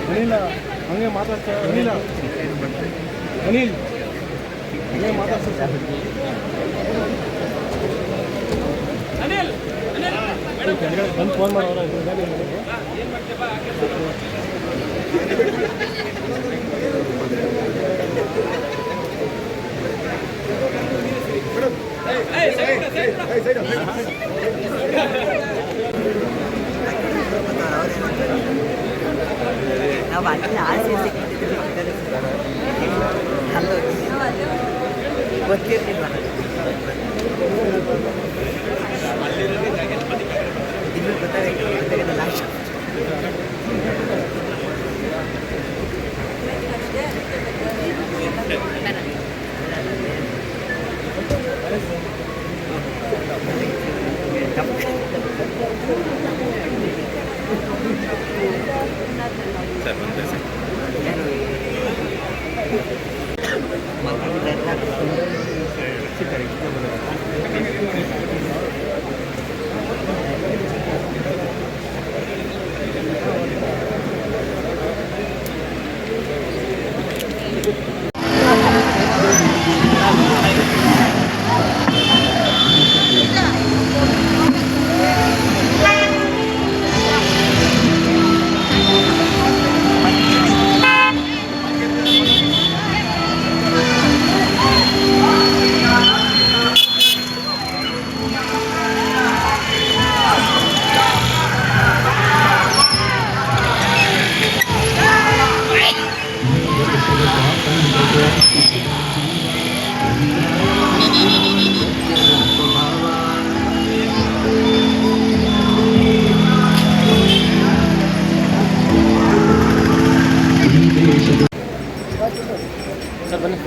ಅನಿಲ್ ಹಂಗೆ ಮಾತಾಡ್ತಾ ಅನಿಲ್ ಅನಿಲ್ ಹಂಗೆ ಮಾತಾಡ್ತಾ ಸರ್ ಅನಿಲ್ ಬಂದು ಫೋನ್ ಮಾಡೋರ ನಾವು ಅಲ್ಲಿ ಆಸೆ ಅಲ್ಲೋ ಗೊತ್ತಿರಲಿಲ್ಲ ಇನ್ನೂ ಗೊತ್ತಾಗಲ್ಲ ಲಾಸ್ಟ್ ಸರ್ ಬನ್ನಿ.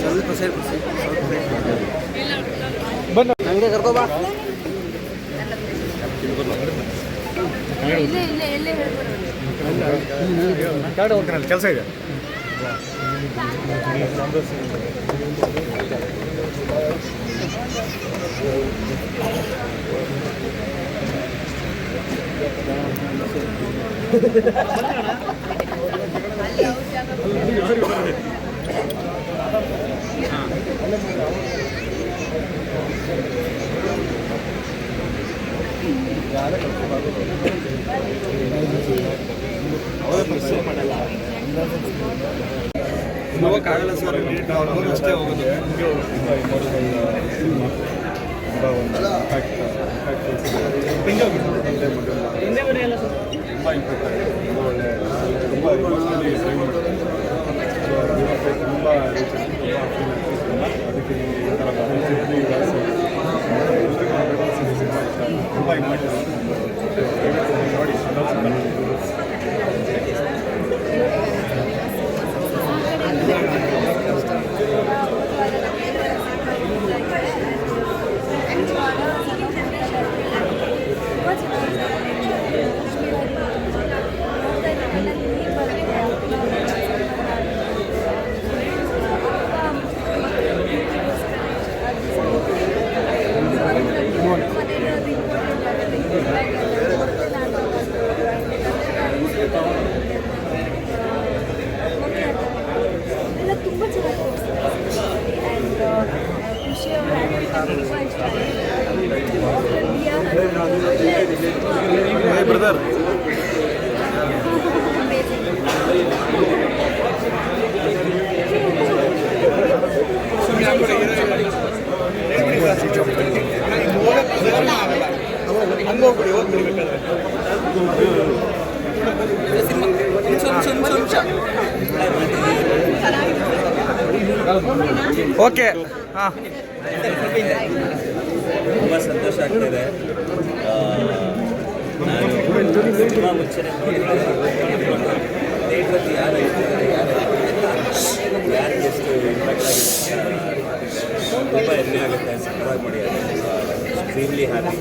ಸ್ವಲ್ಪ ಸೈಡ್ ಬನ್ನ ಹಂಗೆ ಕರ್ಕೋಬಾ. ಕೆಳಗಡೆ ಹೋಗ್ತಾನಲ್ಲ, ಕೆಲಸ ಇದೆ. ಹೋಗೋಕ್ಕಾಗಲ್ಲ ಸರ್, ಅಷ್ಟೇ ಹೋಗೋದು. Brother okay. ಹಾಂ, ತುಂಬ ಸಂತೋಷ ಆಗ್ತಾಯಿದೆ. ನಾನು ಸಿನಿಮಾ ಮುಂಚೆನೇ ಥಿಯೇಟ್ರಲ್ಲಿ ಯಾರು ಇರ್ತಿದ್ದಾರೆ, ಯಾರು ಎಷ್ಟು ಇಂಪ್ಯಾಕ್ಟ್ ಆಗಿದೆ, ತುಂಬ ಹೆಮ್ಮೆ ಆಗುತ್ತೆ. ಸಕ್ಕರಾಗಿ ಮಾಡಿದ್ದಾರೆ. Extremely happy.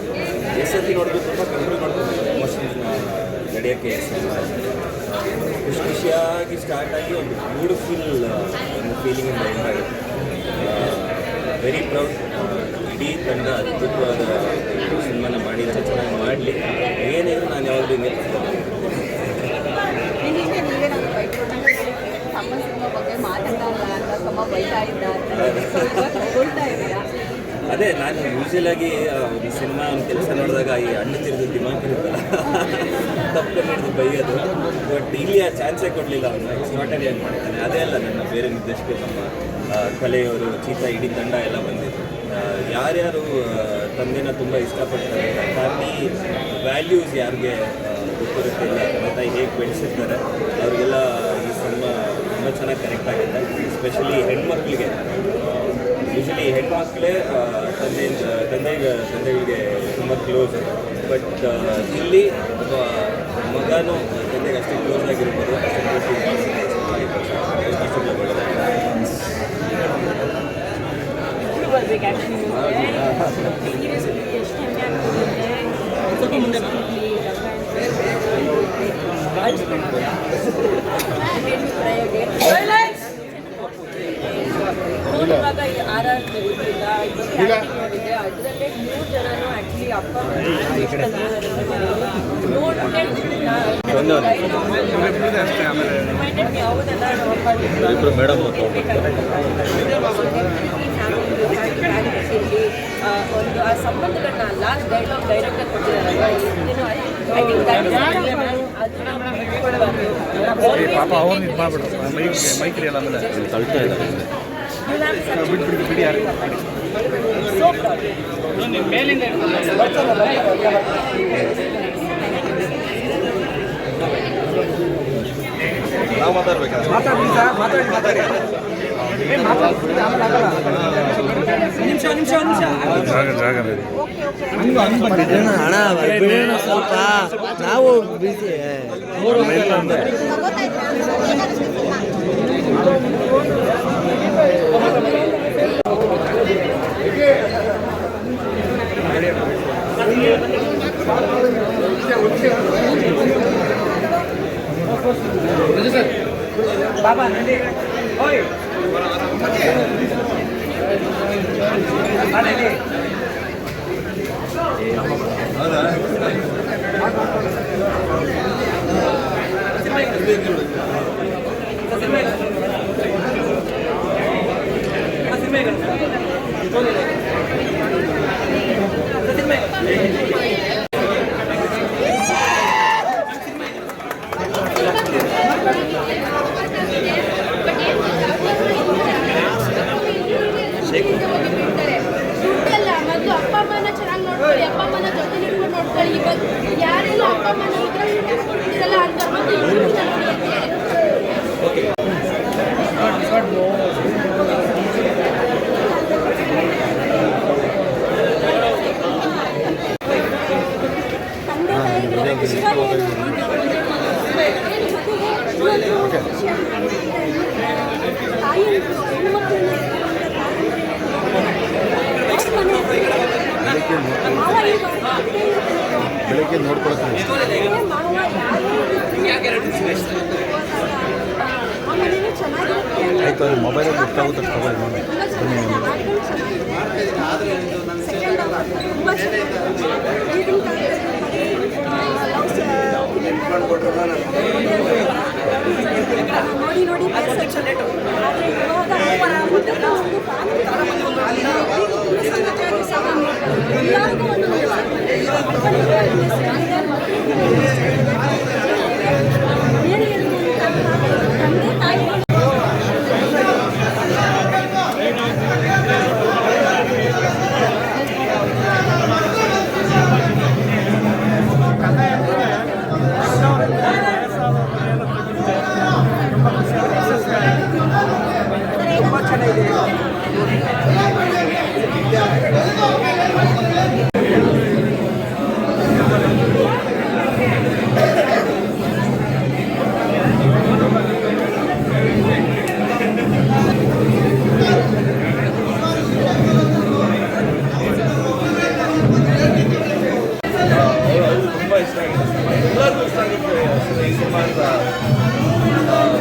ಎಷ್ಟು ಸತಿ ನೋಡಿದ್ರು ತುಂಬ ಕಂಟ್ರೋಲ್ ಮಾಡ್ಕೊಂಡು ಎಮೋಷನ್ಸ್ ನಡೆಯೋಕ್ಕೆ ಖುಷಿ ಖುಷಿಯಾಗಿ ಸ್ಟಾರ್ಟ್ ಆಗಿ ಒಂದು ಬ್ಯೂಟಿಫುಲ್ ಒಂದು ಫೀಲಿಂಗಿಂದ ಎಂಡ್ ಆಗುತ್ತೆ. Very proud. ಇಡೀ ತಂಡ ಅದ್ಭುತವಾದ ಸಿನಿಮಾನ ಮಾಡಿದರೆ ಚೆನ್ನಾಗಿ ಮಾಡಲಿ. ಏನಿದ್ರು ನಾನು ಯಾವಾಗಲೂ ಹಿಂಗೆ ಅದೇ ನಾನು ಯೂಶಲಾಗಿ ಒಂದು ಸಿನಿಮಾ ಒಂದು ಕೆಲಸ ನೋಡಿದಾಗ ಈ ಹಣ್ಣು ತಿರುದು ದಿಮಾಕ್ ಇರುತ್ತಲ್ಲ, ತಪ್ಪು ಹಿಡಿದು ಬೈಯೋದು. ಬಟ್ ಇಲ್ಲಿ ಆ ಚಾನ್ಸೇ ಕೊಡಲಿಲ್ಲ. ಅವನು ಎಕ್ಸ್ಟ್ರಾಟರಿಯಾಗಿ ಮಾಡ್ತಾನೆ. ಅದೇ ಅಲ್ಲ, ನನ್ನ ಬೇರೆ ನಿರ್ದೇಶಕರು, ನಮ್ಮ ಕಲೆಯವರು, ಚೀತಾ, ಇಡೀ ತಂಡ ಎಲ್ಲ ಬಂದಿದ್ದು. ಯಾರ್ಯಾರು ತಂದೆನ ತುಂಬ ಇಷ್ಟಪಡ್ತಾರೆ, ಫ್ಯಾಮಿಲಿ ವ್ಯಾಲ್ಯೂಸ್ ಯಾರಿಗೆ ಗೊತ್ತಿರುತ್ತಿಲ್ಲ, ತಂದೆ ತಾಯಿ ಹೇಗೆ ಬೆಳೆಸಿರ್ತಾರೆ, ಅವ್ರಿಗೆಲ್ಲ ಈ ಸಿನಿಮಾ ತುಂಬ ಚೆನ್ನಾಗಿ ಕನೆಕ್ಟ್ ಆಗುತ್ತೆ. ಎಸ್ಪೆಷಲಿ ಹೆಣ್ಮಕ್ಳಿಗೆ. ಯೂಶಲಿ ಹೆಣ್ಮಕ್ಳೇ ತಂದೆಗಳಿಗೆ ತುಂಬ ಕ್ಲೋಸ್. ಬಟ್ ಇಲ್ಲಿ ಒಬ್ಬ ಮಗನೂ ತಂದೆಗೆ ಅಷ್ಟೇ ಕ್ಲೋಸ್ ಆಗಿರ್ಬೋದು. ನೋಡುವಾಗ ಈ RR ನೋಡಿದ್ರೆ ಅದರಲ್ಲೇ 3 ಜನನು ಆಕ್ಚುಲಿ ಅಪ್ಪ ಒಂದು ಆ ಸಂಬಂಧಗಳನ್ನ ಲಾಸ್ಟ್ ಡೈರೆಕ್ಟರ್ ಕೊಟ್ಟಿದ್ದಾರಲ್ವ ಐ ಥಿಂಕ್ ಪಾಪ ಅವ್ರನ್ನ ಇದು ಮಾಡ್ಬಿಡು ಮೈಕ್ರಿ ಎಲ್ಲ ಆಮೇಲೆ ತಳ್ತಾ ಇದ್ದಾರೆ ಬಿಡಿ ಯಾರು ನಾವು ಮಾತಾಡ್ಬೇಕಾದ್ರೆ ಜಾಗ ಹಣ ಬಿಡೋಣ ಸ್ವಲ್ಪ ನಾವು ಬಿಸಿ ಬಾಬಾ ನಂದಿ ಓಯ್ ದುಡ್ಡಲ್ಲ ಮತ್ತು ಅಪ್ಪ ಅಮ್ಮನ ಚೆನ್ನಾಗಿ ನೋಡ್ಕೊಳ್ಳಿ, ಅಪ್ಪ ಅಮ್ಮನ ಜೊತೆ ನಿಂತ್ಕೊಂಡು ನೋಡ್ಕೊಳ್ಳಿ. ಇವಾಗ ಯಾರೆಲ್ಲ ಅಪ್ಪ ಅಮ್ಮನ ಇದ್ರಲ್ಲ ಅಂತ ಮತ್ತೆ ತಂದೆ ತಾಯಿಗಳ ಬೆಳಗ್ಗೆ ನೋಡ್ಕೊಳಕ್ಕೆ ಆಯ್ತು ಅವ್ರಿಗೆ ಮೊಬೈಲಲ್ಲಿ ಗೊತ್ತಾಗುತ್ತೆ ತಗೊಳ್ಳಿ ನೋಡಿ ನೋಡಿ ನೋಡಿ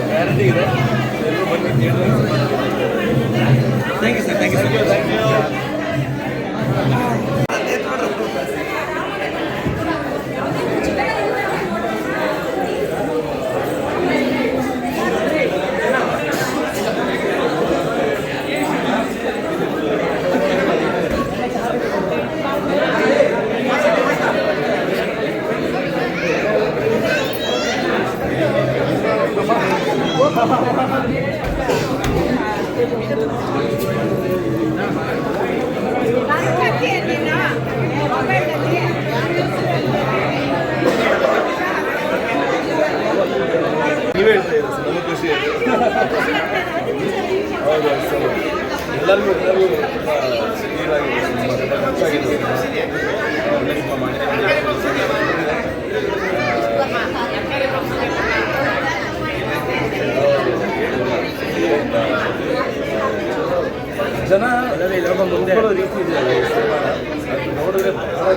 ಗ್ಯಾರಂಟಿ ಇದೆ ಎಲ್ಲರೂ ಬನ್ನಿ thank you sir thank you ನೀವೇ ಹೇಳ್ತಾ ಇದ್ದೀರಾ ಸರ್ ನಮಗೆ ಖುಷಿ ಹೌದು ಸರ್ ಎಲ್ಲರಿಗೂ ನೀರಾಗಿದೆ ತುಂಬ ಖರ್ಚಾಗಿದೆ ಜನ ಮುಂದೆ ರೀತಿ ಇದೆ ನೋಡಿದ್ರೆ ಭಾಳ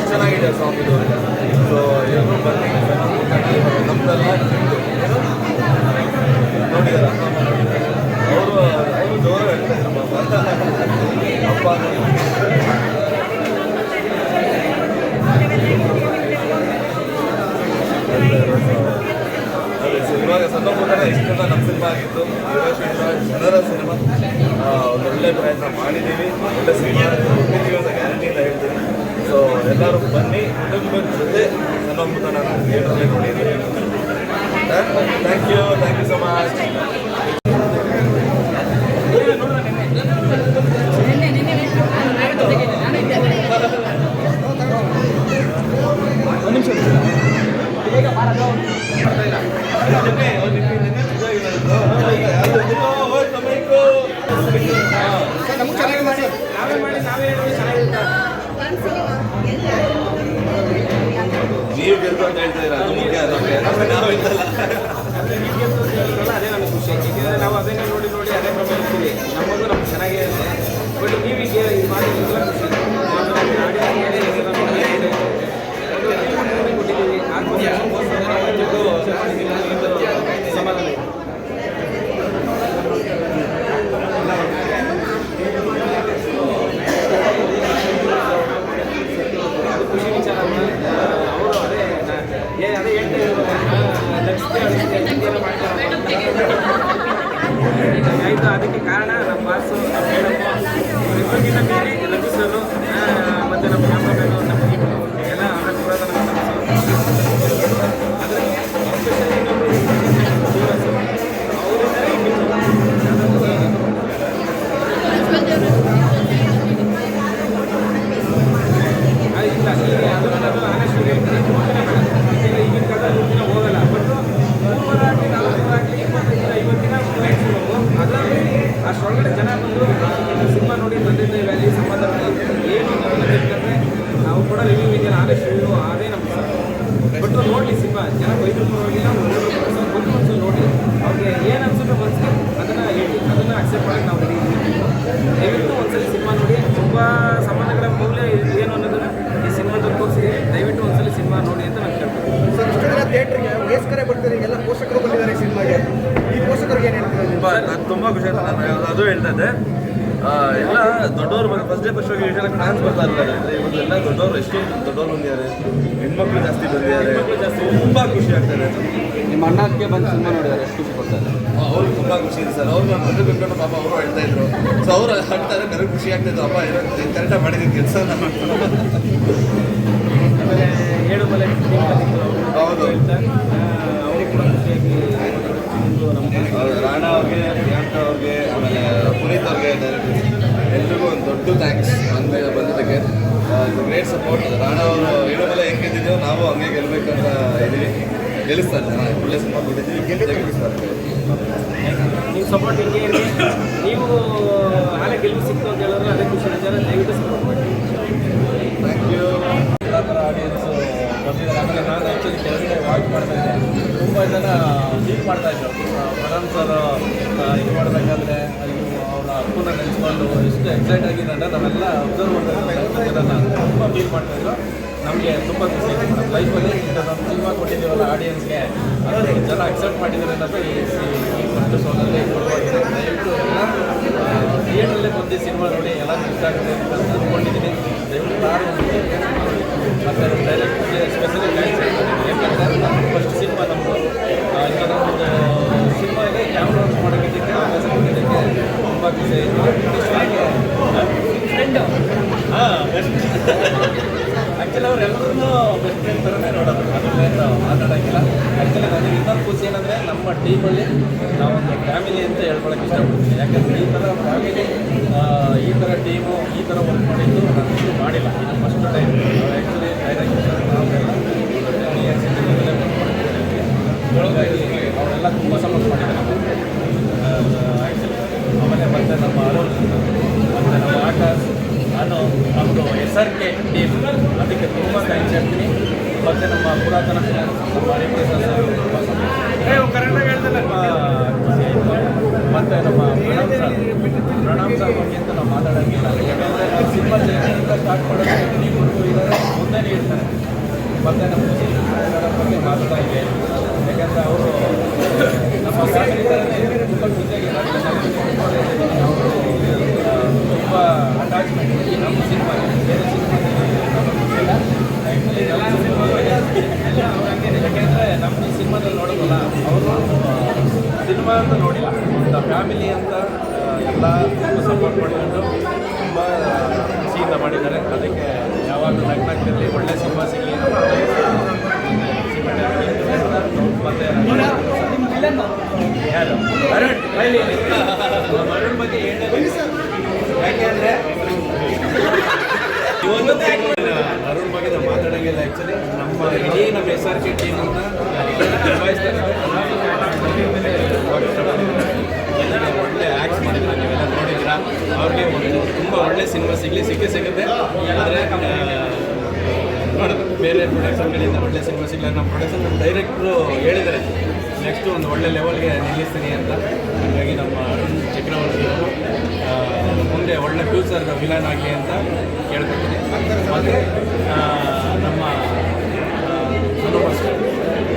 ಚೆನ್ನಾಗಿದೆ ಸ್ವಾಮಿದು. ಸೊ ಎಲ್ಲರೂ ಬನ್ನಿ, ನಮ್ದೆಲ್ಲ ನೋಡಿದಾರ ಅವರು ಜೋರು ಹೇಳ್ತಾರೆ ಅಪ್ಪ ಇವಾಗ ಸಣ್ಣ ಪುಟ್ಟನ ಇಷ್ಟೆಲ್ಲ ನಮ್ಮ ಸಿನಿಮಾ ಆಗಿತ್ತು. ಜನರ ಸಿನಿಮಾ ಒಂದೊಳ್ಳೆ ಪ್ರಯತ್ನ ಮಾಡಿದ್ದೀವಿ, ಒಳ್ಳೆ ಸಿನಿಮಾ ಕೊಟ್ಟಿದ್ದೀವಿ ಅಂತ ಗ್ಯಾರಂಟಿಯಿಂದ ಹೇಳ್ತೀನಿ. ಸೊ ಎಲ್ಲರೂ ಬನ್ನಿ, ಕುಟುಂಬದ ಜೊತೆ ಸಣ್ಣ ಪುಟ್ಟನ ಥಿಯೇಟರ್ಗೆ ನೋಡಿದ್ದೀವಿ. Thank you so much. ನೀವು ಗೆದ್ದು ಅಂತ ಹೇಳ್ತಾ ಇದ್ದೀರಾ, ಅದು ಮುಖ್ಯ. ನಾವು ಹೇಳ್ತಲ್ಲ, ಅದೇ ನಮಗೆ ಖುಷಿ. ಯಾಕೆಂದರೆ ನಾವು ಅದನ್ನೇ ನೋಡಿ ಅದೇ ಪ್ರಮಾಣ ಇರ್ತೀವಿ. ನಮಗೂ ನಮ್ಗೆ ಚೆನ್ನಾಗೇ ಇದೆ. ಬಟ್ ನೀವೀಗೆ ಈ ಮಾತಿಗೆಲ್ಲ ಖುಷಿ ಕೊಟ್ಟಿದ್ದೀವಿ. ಸಮಾಧಾನ ಇದೆ. ಖುಷಿ ವಿಚಾರ. ಅವರು ಅದೇ ಹೇಳ್ತಾ ಇದ್ರು, ಆಯಿತು. ಅದಕ್ಕೆ ಕಾರಣ ನಮ್ಮ ಬಾಸು, ನಮ್ಮ ಮೇಡಮ್ಮು, ಮೇಲೆ ರಘು ಸರು ಮತ್ತು ನಮ್ಮ ಕ್ಯಾಮ್ರಾಮೇನು, ನಮ್ಮ ಟೀಮು ಎಲ್ಲ ಅದಕ್ಕೆ ಕೂಡ ಅದರಲ್ಲಿ ಎಸ್ಪೆಷಲಿ ಇನ್ನೊಬ್ಬರು ಶಿವಸು ಅವರಿಂದ ಇಲ್ಲ ಅದು ಆನೆಸ್ಟ್ ಹೇಳ್ತೀನಿ. ಈಗಿನ ಕಾಲ ದಿನ ಹೋಗಲ್ಲ. ಬಟ್ 3 ಆಗಲಿ 4 ಆಗಲಿ 25 ದಿನ ಮ್ಯಾಕ್ಸಿಮಮ್. ಅದರಲ್ಲಿ ಅಷ್ಟೊಳಗಡೆ ಜನ ಬಂದು ಸಿನಿಮಾ ನೋಡಿ ತಂದಿದ್ದ ವ್ಯಾಲಿ ಸಂಬಂಧಗಳು ಏನು ಬೇಕಂದರೆ ನಾವು ಕೂಡ ರಿವ್ಯೂ ಇದೆಯಲ್ಲ, ಆನೆಸ್ಟ್ ರಿವ್ಯೂ ಅದೇ ನಮ್ಗೆ ಸರ್. ಬಟ್ ನೋಡಲಿ ಸಿನಿಮಾ, ಜನ ಬೈದ್ರು ಹೋಗಿಲ್ಲ, ಒಂದು ನೋಡಿ ಅವ್ರಿಗೆ ಏನು ಅನ್ಸುತ್ತೆ ಮನಸ್ಸಿಗೆ ಅದನ್ನು ಹೇಳಿ, ಅದನ್ನು ಅಕ್ಸೆಪ್ಟ್ ಮಾಡಿ ನಾವು ರೆಡಿ ಇದ್ದೀವಿ. ದಯವಿಟ್ಟು ಒಂದ್ಸಲಿ ಸಿನಿಮಾ ನೋಡಿ. ತುಂಬ ಸಂಬಂಧಗಳ ಮೌಲ್ಯ ಏನು ಅನ್ನೋದನ್ನು ಈ ಸಿನಿಮಾದಲ್ಲಿ ತೋರಿಸಿದೆ. ದಯವಿಟ್ಟು ಒಂದ್ಸಲಿ ಸಿನಿಮಾ ನೋಡಿ ಅಂತ ನಾನು ಕೇಳ್ತೀನಿ ಸರ್. ಇಷ್ಟು ಜನ ಥಿಯೇಟ್ರಿಗೆ ವಯಸ್ಕರೇ ಬರ್ತಾರೆ, ಎಲ್ಲ ಪೋಷಕರು ಬಂದಿದ್ದಾರೆ ಸಿನಿಮಾಗೆ. ಈ ಪೋಷಕರಿಗೆ ಏನು ಹೇಳ್ತಾರೆ? ನಾನು ತುಂಬ ಖುಷಿ ಆಯ್ತು. ನಾನು ಅದು ಹೇಳ್ತಾ ಇದ್ದೆ, ಎಲ್ಲ ದೊಡ್ಡವರು ಬಂದು first day first usually fans ಬರ್ತಾ ಇರ್ತಾರೆ. ಇವತ್ತು ಎಲ್ಲ ದೊಡ್ಡವರು, ಎಷ್ಟು ದೊಡ್ಡವರು ಬಂದಿದ್ದಾರೆ, ಹೆಣ್ಮಕ್ಳು ಜಾಸ್ತಿ ಬಂದಿದ್ದಾರೆ. ತುಂಬ ಖುಷಿ ಆಗ್ತಾಯಿದೆ. ನಿಮ್ಮ ಅಣ್ಣಕ್ಕೆ ಬಂದು ಸಿನಿಮಾ ನೋಡಿದ್ದಾರೆ, ಎಷ್ಟು ಖುಷಿ ಕೊಡ್ತಾರೆ? ಅವ್ರಿಗೆ ತುಂಬ ಖುಷಿ ಇದೆ ಸರ್. ಅವ್ರು ನಾನು ಬಂದು ಬಿಟ್ಕೊಂಡು ಪಾಪ ಅವರು ಹೇಳ್ತಾ ಇದ್ರು. ಸೊ ಅವರು ಹೇಳ್ತಾರೆ, ನನಗೆ ಖುಷಿ ಆಗ್ತಾಯಿತ್ತು. ಅಪ್ಪ ಏನೋ ಕರೆಕ್ಟಾಗಿ ಮಾಡಿದ್ದೀನಿ ಕೆಲಸ ನಾನು. ಆಮೇಲೆ 7 ಮಲೆ ಹೌದು, ಅವ್ರಿಗೆ ಕೂಡ ಖುಷಿಯಾಗಿ ರಾಣಾ ಅವ್ರಿಗೆ, ಪ್ರಿಯಾಂಕ ಅವ್ರಿಗೆ, ಆಮೇಲೆ ಪುನೀತ್ ಅವ್ರಿಗೆ, ಎಲ್ರಿಗೂ ಒಂದು ದೊಡ್ಡ ಥ್ಯಾಂಕ್ಸ್ ಅಂದರೆ ಬಂದಿದ್ದಕ್ಕೆ. ಇದು ಗ್ರೇಟ್ ಸಪೋರ್ಟ್. ರಾಣಾ ಅವರು 7 ಮಲೆ ಹೆಂಗೆ ಗೆದ್ದಿದ್ದೀವೋ ನಾವು ಹಂಗೆ ಗೆಲ್ಲಬೇಕಂತ ಇದ್ದೀವಿ. ಗೆಲ್ಲಿಸ್ತಾರೆ ಜನ. ಒಳ್ಳೆ ಸಿನಿಮಾ ಕೊಟ್ಟಿದ್ದೀವಿ, ಗೆಲ್ಲಿಸ್ತಾರೆ. ನೀವು ಸಪೋರ್ಟ್ ಹಿಂಗೆ ಇರಲಿ. ನೀವು ನಾಳೆ ಗೆಲುವು ಸಿಕ್ತು ಅಂತ ಹೇಳಿದ್ರೆ ಅದೇ ಖುಷಿ ವಿಚಾರ. ದಯವಿಟ್ಟು ಸಪೋರ್ಟ್ ಮಾಡಿ. Thank you. ಎಲ್ಲ ಥರ ಆಡಿಯನ್ಸು ಬಂದಿದ್ದಾರೆ. ಆಮೇಲೆ ನಾನು ಆ್ಯಕ್ಚುಲಿ ಕೆಳಗಡೆ ವಾಚ್ ಮಾಡ್ತಾಯಿದ್ದೆ, ತುಂಬ ಜನ ಹೀಟ್ ಮಾಡ್ತಾಯಿದ್ರು. ಮನನ್ ಸರ್ ಇದು ಮಾಡಬೇಕಾದ್ರೆ ಅವ್ರ ಅಪ್ಪನ ನೆನೆಸ್ಕೊಂಡು ಎಷ್ಟು ಎಕ್ಸೈಟ್ ಆಗಿದೆ ಅಂದರೆ ನಾವೆಲ್ಲ ಅಬ್ಸರ್ವ್ ಮಾಡಿದಾಗ ಜನನ ತುಂಬ ಫೀಲ್ ಮಾಡ್ತಾಯಿದ್ರು. ನಮಗೆ ತುಂಬ ಖುಷಿ ಆಯಿತು ನಮ್ಮ ಲೈಫಲ್ಲಿ ನಮ್ಮ ಸಿನಿಮಾ ಕೊಟ್ಟಿದ್ದೀವಲ್ಲ ಆಡಿಯನ್ಸ್ಗೆ ಅದು ಜನ ಅಕ್ಸೆಪ್ಟ್ ಮಾಡಿದ್ದಾರೆ ಅನ್ನೋದು ಈ ಫಸ್ಟ್ ಶೋನಲ್ಲಿ ಪರವಾಗಿದೆ. ದಯವಿಟ್ಟು ಎಲ್ಲ ಥಿಯೇಟ್ರಲ್ಲೇ ಬಂದು ಸಿನಿಮಾ ನೋಡಿ ಎಲ್ಲ ಇಷ್ಟ ಆಗುತ್ತೆ ಅಂತ ಅಂದ್ಕೊಂಡಿದ್ದೀನಿ. ದಯವಿಟ್ಟು ಯಾರು ಮತ್ತು ಡೈರೆಕ್ಟ್ಗೆ ಸ್ಪೆಷಲಿ ಥ್ಯಾಂಕ್ಸ್ ಹೇಳ್ತೀನಿ. ಯಾಕಂದರೆ ಫಸ್ಟ್ ಸಿನಿಮಾ ನಮ್ಮದು ಈಗ ನಮ್ಮದು ಸಿನಿಮಾಗೆ ಕ್ಯಾಮ್ರಾ ವರ್ಕ್ ಮಾಡೋಕ್ಕಿದ್ದಕ್ಕೆ ಅವಕಾಶ ಕೊಟ್ಟಿದ್ದಕ್ಕೆ ತುಂಬ ಖುಷಿ ಆಯಿತು. ಫ್ರೆಂಡು ಆ್ಯಕ್ಚುಲಿ ಅವರೆಲ್ಲರೂ ಬೆಸ್ಟ್ ಫ್ರೆಂಡ್ ಥರನೇ ನೋಡೋದು, ಅದನ್ನೇನು ಮಾತಾಡೋಂಗಿಲ್ಲ. ಆ್ಯಕ್ಚುಲಿ ನನಗೆ ಇನ್ನೊಂದು ಖುಷಿ ಏನಂದರೆ ನಮ್ಮ ಟೀಮಲ್ಲಿ ನಾವೊಂದು ಫ್ಯಾಮಿಲಿ ಅಂತ ಹೇಳ್ಕೊಳಕ್ಕೆ ಇಷ್ಟಪಡ್ತೀನಿ. ಯಾಕಂದರೆ ಈ ಥರ ಫ್ಯಾಮಿಲಿ ಈ ಥರ ಟೀಮು ಈ ಥರ ವರ್ಕ್ ಮಾಡಿದ್ದು ನಾನು ಇನ್ನೂ ಮಾಡಿಲ್ಲ. ಇದು ಫಸ್ಟ್ ಟೈಮ್. ಆ್ಯಕ್ಚುಲಿ ಡೈರೆಕ್ಟರ್ ನಾವೆಲ್ಲ ಒಳಗಾಗಿ ಅವರೆಲ್ಲ ತುಂಬ ಸಪೋರ್ಟ್ ಮಾಡಿದ್ದಾರೆ ಆ್ಯಕ್ಚುಲಿ. ಆಮೇಲೆ ಮತ್ತು ನಮ್ಮ ಅರುಣ್ ಮತ್ತು ನಮ್ಮ ಆಕಾಶ್, ನಾನು ನಮ್ಮದು SRK ಟೀಮ್, ಅದಕ್ಕೆ ತುಂಬ ಥ್ಯಾಂಕ್ಸ್ ಹೇಳ್ತೀನಿ. ಮತ್ತು ನಮ್ಮ ಪುರಾತನ ನಮ್ಮ ಹರಿಪ್ರಸಾದ್ ಸರ್ ತುಂಬ ಮತ್ತು ನಮ್ಮ ಪ್ರಣಾಮ್ ಸರ್ ಬಗ್ಗೆ ಅಂತ ನಾವು ಮಾತಾಡೋಂಗಿಲ್ಲ. ಯಾಕಂದರೆ ನಾವು ಸಿನಿಮಾ ಜರ್ನಿಯಿಂದ ಸ್ಟಾರ್ಟ್ ಮಾಡೋದು ಇಲ್ಲಿವರೆಗೂ ಇದ್ದಾರೆ, ಮುಂದೆನೇ ಇರ್ತಾರೆ. ಮತ್ತು ನಮ್ಮ ಬಗ್ಗೆ ಮಾತಾಡೋಂಗೆ, ಯಾಕಂದರೆ ಅವರು ನಮ್ಮ ಫ್ಯಾಮಿಲಿ ಥರನೇ ತುಂಬ ಖುಷಿಯಾಗಿದ್ದಾರೆ. ಅವರು ತುಂಬ ಅಟ್ಯಾಚ್ಮೆಂಟ್ ನಮ್ಮ ಸಿನಿಮಾಗೆ, ಬೇರೆ ಸಿನಿಮಾದಲ್ಲಿ ಆ್ಯಕ್ಚುಲಿ ನಮ್ಮ ಸಿನಿಮಾಗೆ ಯಾಕೆಂದರೆ ನಮ್ಮ ಈ ಸಿನಿಮಾದಲ್ಲಿ ನೋಡೋದಲ್ಲ, ಅವರು ಸಿನಿಮಾ ಅಂತ ನೋಡಿಲ್ಲ, ಒಂದು ಫ್ಯಾಮಿಲಿ ಅಂತ ಎಲ್ಲ ತುಂಬ ಸಪೋರ್ಟ್ ಮಾಡಿಕೊಂಡು ತುಂಬ ಖುಷಿಯಿಂದ ಮಾಡಿದ್ದಾರೆ. ಅದಕ್ಕೆ ಯಾವಾಗಲೂ ನಗ್ನಗ್ನಲ್ಲಿ ಒಳ್ಳೆ ಸಿನಿಮಾ ಸಿಗಲಿ ಮತ್ತು ಯಾರು ಅರುಣ್ ಅರುಣ್ ಬಗ್ಗೆ ಹೇಳಬೇಕು. ಯಾಕೆಂದರೆ ಇವತ್ತು ಅರುಣ್ ಬಗ್ಗೆ ನಾವು ಮಾತಾಡೋಂಗಿಲ್ಲ. ಆ್ಯಕ್ಚುಲಿ ನಮ್ಮ ಇಡೀ ನಮ್ಮ SRK ಟೀಮ್ ಅಂತ ನಿಭಾಯಿಸ್ತಾರೆ. ಎಲ್ಲ ಒಳ್ಳೆ ಆ್ಯಕ್ಟ್ ಮಾಡಿದ್ರು, ನೀವೆಲ್ಲ ನೋಡಿದ್ದೀರಾ. ಅವ್ರಿಗೆ ಒಂದು ತುಂಬ ಒಳ್ಳೆ ಸಿನಿಮಾ ಸಿಗುತ್ತೆ. ಆದರೆ ನೋಡೋದು ಬೇರೆ ಪ್ರೊಡಕ್ಷನ್ಗಳಿಂದ ಒಳ್ಳೆ ಸಿನಿಮಾ ಸಿಗಲ್ಲ. ನಮ್ಮ ಪ್ರೊಡಕ್ಷನ್ ನಮ್ಮ ಡೈರೆಕ್ಟ್ರು ಹೇಳಿದ್ದಾರೆ ನೆಕ್ಸ್ಟು ಒಂದು ಒಳ್ಳೆ ಲೆವೆಲ್ಗೆ ನಿಲ್ಲಿಸ್ತೀನಿ ಅಂತ. ಹಾಗಾಗಿ ನಮ್ಮ ಅರುಣ್ ಚಕ್ರವರ್ತಿ ಮುಂದೆ ಒಳ್ಳೆ ಫ್ಯೂಚರ್ ವಿಲನ್ ಆಗಲಿ ಅಂತ ಕೇಳ್ಕೊತೀನಿ. ಮತ್ತು ನಮ್ಮ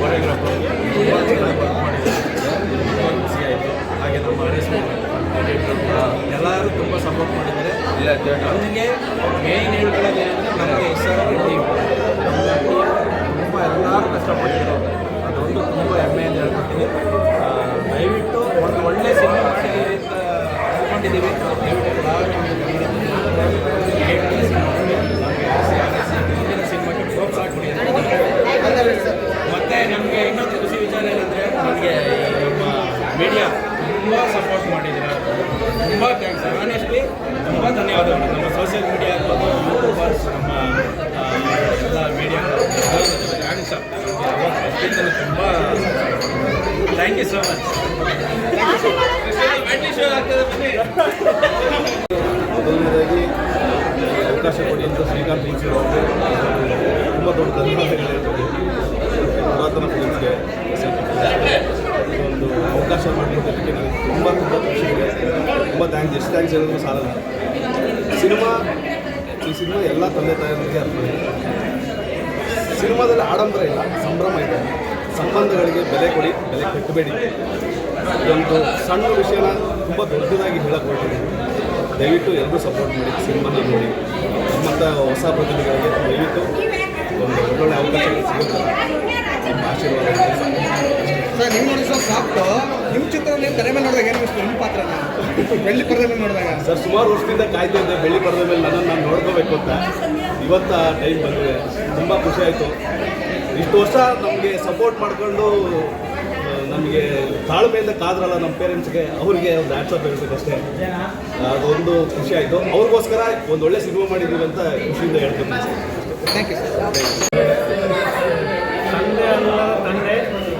ಕೊರಿಯೋಗ್ರಾಫರ್ ತುಂಬ ಚೆನ್ನಾಗಿ ವರ್ಕ್ ಮಾಡಿದ್ದಾರೆ, ತುಂಬ ಖುಷಿಯಾಯಿತು. ಹಾಗೆ ನಮ್ಮ ಹರೀಶ್ ಎಲ್ಲರೂ ತುಂಬ ಸಪೋರ್ಟ್ ಮಾಡಿದ್ದಾರೆ. ನಮಗೆ ಮೇಯ್ನ್ ಹೇಳ್ಕೊಳ್ಳೋದು ಏನಂದರೆ ನಮಗೆ SRK ಟೀಮ್ ತುಂಬ ಎಲ್ಲರೂ ಕಷ್ಟಪಟ್ಟಿರೋ ಅದೊಂದು ತುಂಬ ಹೆಮ್ಮೆಯಿಂದ ಹೇಳ್ಕೊತೀನಿ. ದಯವಿಟ್ಟು ಒಂದು ಒಳ್ಳೆ ಸಿನಿಮಾ ಮಾಡಿದ್ದೀವಿ ಅಂತ ಅಂದ್ಕೊಂಡಿದ್ದೀವಿ. ದಯವಿಟ್ಟು ಸಿನಿಮಾಗೆ ಪ್ರೋತ್ಸಾಹ ಕೊಡಿ. ಮತ್ತು ನಮಗೆ ಇನ್ನೊಂದು ಖುಷಿ ವಿಚಾರ ಏನಂದರೆ ನನಗೆ ನಮ್ಮ ಮೀಡಿಯಾ ತುಂಬ ಸಪೋರ್ಟ್ ಮಾಡಿದ್ದೀರ, ತುಂಬ ಥ್ಯಾಂಕ್ಸ್. ಆನೆಸ್ಟ್ಲಿ ತುಂಬ ಧನ್ಯವಾದಗಳು. ನಮ್ಮ ಸೋಷಿಯಲ್ ಮೀಡಿಯಾ ಆಗ್ಬೋದು, ಯೂಟ್ಯೂಬರ್ಸ್, ನಮ್ಮ ಎಲ್ಲ ಮೀಡಿಯಾ ಥ್ಯಾಂಕ್ಸ್. ಅಷ್ಟಿಂದಲೂ ತುಂಬ thank you so much. Show ಆಗ್ತದೆ ಬನ್ನಿ. ಮೊದಲನೇದಾಗಿ ಅವಕಾಶ ಕೊಡಿಯಂತ ಶ್ರೀಕಾಂತ್ ಬೀನ್ಸಿರು ತುಂಬ ದೊಡ್ಡ ಧನ್ಯವಾದಗಳು ಹೇಳ್ಬೋದು. ಪುರಾತನ ಫಿಲ್ಮ್ಸ್ಗೆ ಒಂದು ಅವಕಾಶ ಮಾಡಿಕೊಟ್ಟಿದ್ದಕ್ಕೆ ನನಗೆ ತುಂಬ ಖುಷಿ ಇದೆ. ತುಂಬ ಥ್ಯಾಂಕ್ಸ್. ಎಷ್ಟು ಥ್ಯಾಂಕ್ಸ್ ಹೇಳಿದ್ರು ಸಾಲಲ್ಲ. ಈ ಸಿನಿಮಾ ಎಲ್ಲ ತಂದೆ ತಾಯಿಗಳಿಗೆ ಅರ್ಥ ಇದೆ. ಸಿನಿಮಾದಲ್ಲಿ ಆಡಂಬರ ಇಲ್ಲ, ಸಂಭ್ರಮ ಇದೆ. ಸಂಬಂಧಗಳಿಗೆ ಬೆಲೆ ಕೊಡಿ, ಬೆಲೆ ಕಟ್ಟಬೇಡಿ. ಇದೊಂದು ಸಣ್ಣ ವಿಷಯನ ತುಂಬ ದೊಡ್ಡದಾಗಿ ಹೇಳಕ್ಕೆ ಹೊರಟಿದ್ದೀನಿ. ದಯವಿಟ್ಟು ಎಲ್ಲರೂ ಸಪೋರ್ಟ್ ಮಾಡಿ, ಸಿನಿಮಾನ ನೋಡಿ. ನಮ್ಮಂಥ ಹೊಸ ಪ್ರತಿಭೆಗಳಿಗೆ ದಯವಿಟ್ಟು ಒಂದು ಒಳ್ಳೊಳ್ಳೆ ಅವಕಾಶಗಳು ಸಿಗುತ್ತೆ. ನಿಮ್ಮ ಆಶೀರ್ವಾದ ಸರ್. ನಿಮ್ಮ ನೋಡಿ ಸರ್ ಸಾಫ್ಟು ನಿಮ್ಮ ಚಿತ್ರ ನೀವು ತೆರೆ ಮೇಲೆ ನೋಡಿದಾಗ ಏನು ಅನಿಸ್ತು? ನಿಮ್ಮ ಪಾತ್ರನ ಬೆಳ್ಳಿ ಪರದೆ ಮೇಲೆ ನೋಡಿದಾಗ ಸರ್ ಸುಮಾರು ವರ್ಷದಿಂದ ಕಾಯ್ತಾ ಇದ್ದೆ ಬೆಳ್ಳಿ ಪರದೆ ಮೇಲೆ ನಾನು ನೋಡ್ಕೋಬೇಕು ಅಂತ. ಇವತ್ತು ಆ ಟೈಮ್ ಬಂದಿದೆ. ತುಂಬ ಖುಷಿ ಆಯಿತು. ಇಷ್ಟು ವರ್ಷ ನಮಗೆ ಸಪೋರ್ಟ್ ಮಾಡಿಕೊಂಡು ನಮಗೆ ತಾಳ್ಮೆಯಿಂದ ಕಾದ್ರಲ್ಲ ನಮ್ಮ ಪೇರೆಂಟ್ಸ್ಗೆ, ಅವ್ರಿಗೆ ಒಂದು ಹ್ಯಾಟ್ಸ್ ಹೇಳ್ಬೇಕಷ್ಟೇ. ಅದೊಂದು ಖುಷಿ ಆಯಿತು. ಅವ್ರಿಗೋಸ್ಕರ ಒಂದು ಒಳ್ಳೆ ಸಿನಿಮಾ ಮಾಡಿದ್ದೀವಿ ಅಂತ ಖುಷಿಯಿಂದ ಹೇಳ್ತೀನಿ. Thank you sir. ತಂದೆ ಅಲ್ಲದ ತಂದೆ,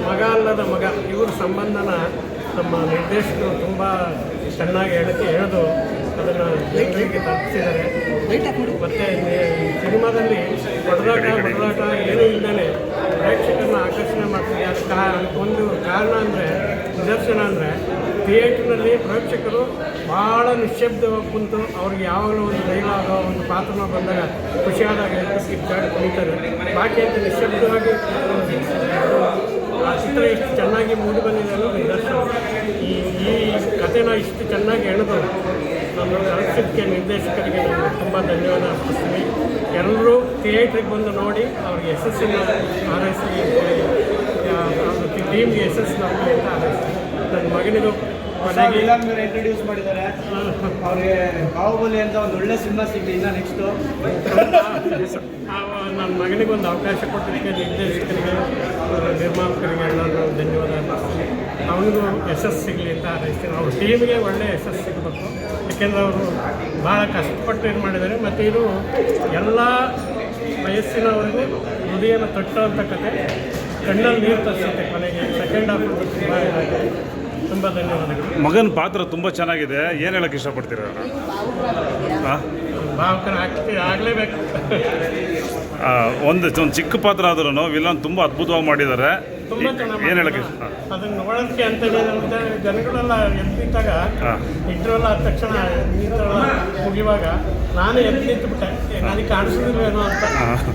ಮಗ ಅಲ್ಲದ ಮಗ, ಇವ್ರ ಸಂಬಂಧನ ನಮ್ಮ ನಿರ್ದೇಶಕರು ತುಂಬ ಚೆನ್ನಾಗಿ ಎಳೆದು ಅದನ್ನು ಜನರಿಗೆ ತಲುಪಿಸಿದ್ದಾರೆ. ಮತ್ತು ಸಿನಿಮಾದಲ್ಲಿ ಹೊಡೆದಾಟ ಏನೂ ಇಲ್ಲದೇ ಪ್ರೇಕ್ಷಕರನ್ನ ಆಕರ್ಷಿಸಿ ಯೋಚನೆ ಮಾಡ್ತೀನಿ. ಅದಕ್ಕೆ ಒಂದು ಕಾರಣ ಅಂದರೆ ನಿದರ್ಶನ ಅಂದರೆ ಥಿಯೇಟ್ರ್ನಲ್ಲಿ ಪ್ರೇಕ್ಷಕರು ಭಾಳ ನಿಶ್ಶಬ್ದವಾಗಿ ಕುಂತು ಅವ್ರಿಗೆ ಯಾವಾಗಲೂ ಒಂದು ಡೈಲಾಗೋ ಒಂದು ಪಾತ್ರನೋ ಬಂದಾಗ ಖುಷಿಯಾದಾಗ ಕಿತ್ತಾಡಿ ಕುಣಿತಾರೆ. ಬಾಕಿ ಅಂತ ನಿಶ್ಶಬ್ದವಾಗಿ ಆ ಚಿತ್ರ ಎಷ್ಟು ಚೆನ್ನಾಗಿ ಮೂಡಿ ಬಂದಿದೆ ಅನ್ನೋ ನಿದರ್ಶನ. ಈ ಕಥೆನ ಇಷ್ಟು ಚೆನ್ನಾಗಿ ಎಳೆದು ನಮ್ಮ ಅನಿಸಿಕೆ ನಿರ್ದೇಶಕರಿಗೆ ನಾನು ತುಂಬ ಧನ್ಯವಾದ ಅರ್ಪಿಸ್ತೀನಿ. ಎಲ್ಲರೂ ಥಿಯೇಟ್ರಿಗೆ ಬಂದು ನೋಡಿ ಅವ್ರಿಗೆ ಯಶಸ್ಸಿನ ಹಾರೈಸಲಿ ಅಂತೇಳಿ, ಟೀಮ್ಗೆ ಯಶಸ್ಸಿನಾಗಲಿ ಅಂತ ಹಾರೈಸ್ತೀನಿ. ನನ್ನ ಮಗನಿಗೂ ಮನೆಗೆ ಇಂಟ್ರೊಡ್ಯೂಸ್ ಮಾಡಿದ್ದಾರೆ. ಅವ್ರಿಗೆ ಬಾಹುಬಲಿ ಅಂತ ಒಂದು ಒಳ್ಳೆ ಸಿನಿಮಾ ಸಿಗಲಿ ಇನ್ನು ನೆಕ್ಸ್ಟು. ನನ್ನ ಮಗನಿಗೊಂದು ಅವಕಾಶ ಕೊಟ್ಟಿದ್ದಕ್ಕೆ ನಿರ್ದೇಶಕರಿಗೆ, ನಿರ್ಮಾಪಕರಿಗೆ ಎಲ್ಲರೂ ಧನ್ಯವಾದ ಅರ್ಪಿಸ್ತೀನಿ. ಅವನಿಗೂ ಯಶಸ್ಸು ಸಿಗಲಿ ಅಂತ ಹಾರೈಸ್ತೀನಿ. ಅವ್ರ ಟೀಮ್ಗೆ ಒಳ್ಳೆಯ ಯಶಸ್ಸು ಸಿಗಬೇಕು. ಯಾಕೆಂದರೆ ಅವರು ಭಾಳ ಕಷ್ಟಪಟ್ಟು ಇದು ಮಾಡಿದ್ದಾರೆ. ಮತ್ತು ಇದು ಎಲ್ಲ ವಯಸ್ಸಿನವರೆಗೂ ಹೃದಯನ ತಟ್ಟುವಂಥ ಕತೆ, ಕಣ್ಣಲ್ಲಿ ನೀರು ತರಿಸುತ್ತೆ ಕೊನೆಗೆ. ಸೆಕೆಂಡ್ ಹಾಫ್ ತುಂಬ ಇದಾಗಿದೆ. ತುಂಬ ಧನ್ಯವಾದಗಳು. ಮಗನ ಪಾತ್ರ ತುಂಬ ಚೆನ್ನಾಗಿದೆ. ಏನು ಹೇಳಕ್ಕೆ ಇಷ್ಟಪಡ್ತೀರಾ? ಹಾಂ, ಭಾವುಕರ ಆಗಲೇಬೇಕು. ಒಂದು ಚಿಕ್ಕ ಪಾತ್ರ ಆದ್ರೂ ವಿಲನ್ ತುಂಬ ಅದ್ಭುತವಾಗಿ ಮಾಡಿದ್ದಾರೆ. ತುಂಬ ಚೆನ್ನಾಗಿ ಏನು ಹೇಳಕ್ಕೆ ಇಷ್ಟ? ಅದನ್ನು ನೋಡೋದಕ್ಕೆ ಅಂತಲೇ ಅಂತ ಜನಗಳೆಲ್ಲ ಎದ್ದಿದ್ದಾಗ ಇದ್ರಲ್ಲ ಆದ ತಕ್ಷಣ ನಿಂತಲ್ಲ ಮುಗಿಯುವಾಗ ನಾನೇ ಎದ್ದು ನಿಂತುಬಿಟ್ಟೆ, ನನಗೆ ಕಾಣಿಸೋದಿಲ್ವೇನೋ ಅಂತ.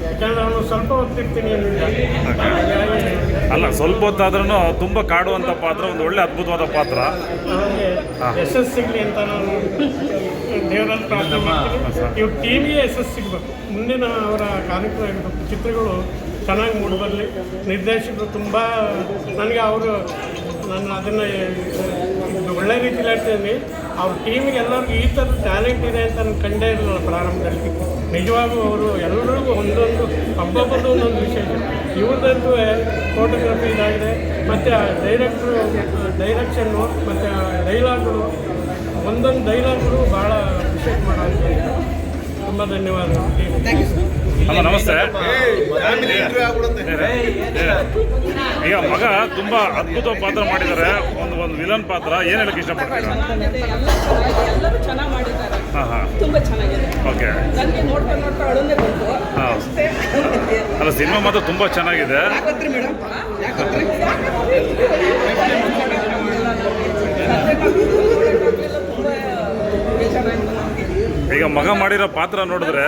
ಯಾಕಂದ್ರೆ ಅವನು ಸ್ವಲ್ಪ ಹೊತ್ತಿರ್ತೀನಿ ಏನಿಲ್ಲ. ಅಲ್ಲ, ಸ್ವಲ್ಪ ಹೊತ್ತಾದ್ರೂ ತುಂಬ ಕಾಡುವಂಥ ಪಾತ್ರ, ಒಂದು ಒಳ್ಳೆ ಅದ್ಭುತವಾದ ಪಾತ್ರ. ಅವನಿಗೆ ಯಶಸ್ಸು ಸಿಗಲಿ ಅಂತ ನಾನು ದೇವರಲ್ಲಿ ಪ್ರಾರ್ಥನೆ ಮಾಡ್ತೀನಿ. ಇವ್ರ ಟಿವಿಗೆ ಯಶಸ್ಸು ಸಿಗಬೇಕು. ಮುಂದಿನ ಅವರ ಕಾರ್ಯಕ್ರಮ ಇರಬೇಕು, ಚಿತ್ರಗಳು ಚೆನ್ನಾಗಿ ಮೂಡಿಬರಲಿ. ನಿರ್ದೇಶಕರು ತುಂಬ ನನಗೆ ಅವರು ನಾನು ಅದನ್ನು ಒಳ್ಳೆ ರೀತಿಯಲ್ಲಿ ಹೇಳ್ತೀನಿ. ಅವ್ರ ಟೀಮಿಗೆ ಎಲ್ಲರಿಗೂ ಈ ಥರದ ಟ್ಯಾಲೆಂಟ್ ಇದೆ ಅಂತ ನಾನು ಕಂಡೇ ಇರಲಿಲ್ಲ ಪ್ರಾರಂಭದಲ್ಲಿ. ನಿಜವಾಗೂ ಅವರು ಎಲ್ಲರಿಗೂ ಒಂದೊಂದು ಒಬ್ಬೊಬ್ಬರದ್ದು ಒಂದೊಂದು ವಿಶೇಷ. ಇವ್ರದಂತೂ ಫೋಟೋಗ್ರಫಿ ಇದಾಗಿದೆ, ಮತ್ತು ಡೈರೆಕ್ಷನ್ನು ಮತ್ತು ಡೈಲಾಗ್ಗಳು, ಒಂದೊಂದು ಡೈಲಾಗ್ಗಳು ಭಾಳ ವಿಶೇಷ ಮಾಡೋದು. ತುಂಬ ಧನ್ಯವಾದಗಳು. ಅಮ್ಮ ನಮಸ್ತೆ. ಈಗ ಮಗ ತುಂಬ ಅದ್ಭುತ ಪಾತ್ರ ಮಾಡಿದ್ದಾರೆ, ಒಂದು ವಿಲನ್ ಪಾತ್ರ. ಏನು ಹೇಳಕ್ಕೆ ಇಷ್ಟಪಡ್ತೀರಾ? ಎಲ್ಲರೂ ಚೆನ್ನಾಗಿ ಮಾಡಿದ್ದಾರೆ. ಹಾಂ, ತುಂಬಾ ಚೆನ್ನಾಗಿದೆ. ಓಕೆ. ನನಗೆ ನೋಡ್ತಾ ಅಳುನೇ ಬಂತು. ಹಾಂ, ಅಲ್ಲ, ಸಿನಿಮಾ ಮಾತ್ರ ತುಂಬ ಚೆನ್ನಾಗಿದೆ. ಮೇಡಮ್ ಈಗ ಮಗ ಮಾಡಿರೋ ಪಾತ್ರ ನೋಡಿದ್ರೆ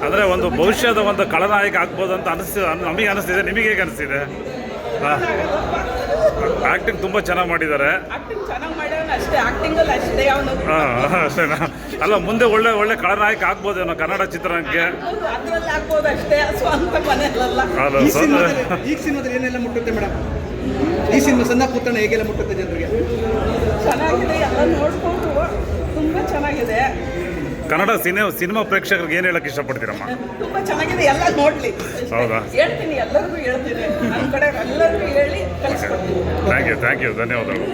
ಅಂದರೆ ಒಂದು ಭವಿಷ್ಯದ ಒಂದು ಖಳನಾಯಕ ಆಗ್ಬೋದು ಅಂತ ನಮಗೆ ಅನಿಸ್ತಿದೆ. ನಿಮಗೆ ಹೇಗೆ ಅನಿಸ್ತಿದೆ? ಆ್ಯಕ್ಟಿಂಗ್ ತುಂಬ ಚೆನ್ನಾಗಿ ಮಾಡಿದ್ದಾರೆ. ಹಾಂ, ಅಷ್ಟೇನಾ? ಅಲ್ಲ, ಮುಂದೆ ಒಳ್ಳೆ ಖಳನಾಯಕ ಆಗ್ಬೋದೇನೋ ಕನ್ನಡ ಚಿತ್ರರಂಗಕ್ಕೆ. ಈ ಸಿನಿಮಾದಲ್ಲಿ ಏನೆಲ್ಲ ಮುಟ್ಟುತ್ತೆ ಮೇಡಮ್? ಈ ಸಿನಿಮಾ ಸಣ್ಣ ಪುಟ್ಟಣ ಹೇಗೆಲ್ಲ ಮುಟ್ಟುತ್ತೆ ಜನರಿಗೆ? ಚೆನ್ನಾಗಿದೆ, ಎಲ್ಲ ನೋಡ್ಕೊಂಡು ತುಂಬಾ ಚೆನ್ನಾಗಿದೆ. ಕನ್ನಡ ಸಿನಿಮಾ ಪ್ರೇಕ್ಷಕರಿಗೆ ಏನು ಹೇಳಕ್ಕೆ ಇಷ್ಟಪಡ್ತೀರಮ್ಮ? ತುಂಬಾ ಚೆನ್ನಾಗಿದೆ, ಎಲ್ಲ ನೋಡ್ಲಿ. ಹೌದಾ? ಹೇಳ್ತೀನಿ, ಎಲ್ಲರಿಗೂ ಹೇಳ್ತೀನಿ. ನನ್ನ ಕಡೆ ಎಲ್ಲರಿಗೂ ಹೇಳಿ ಕಳಿಸ್ಕೊಡ್ತೀನಿ. ಥ್ಯಾಂಕ್ ಯು, ಧನ್ಯವಾದಗಳು.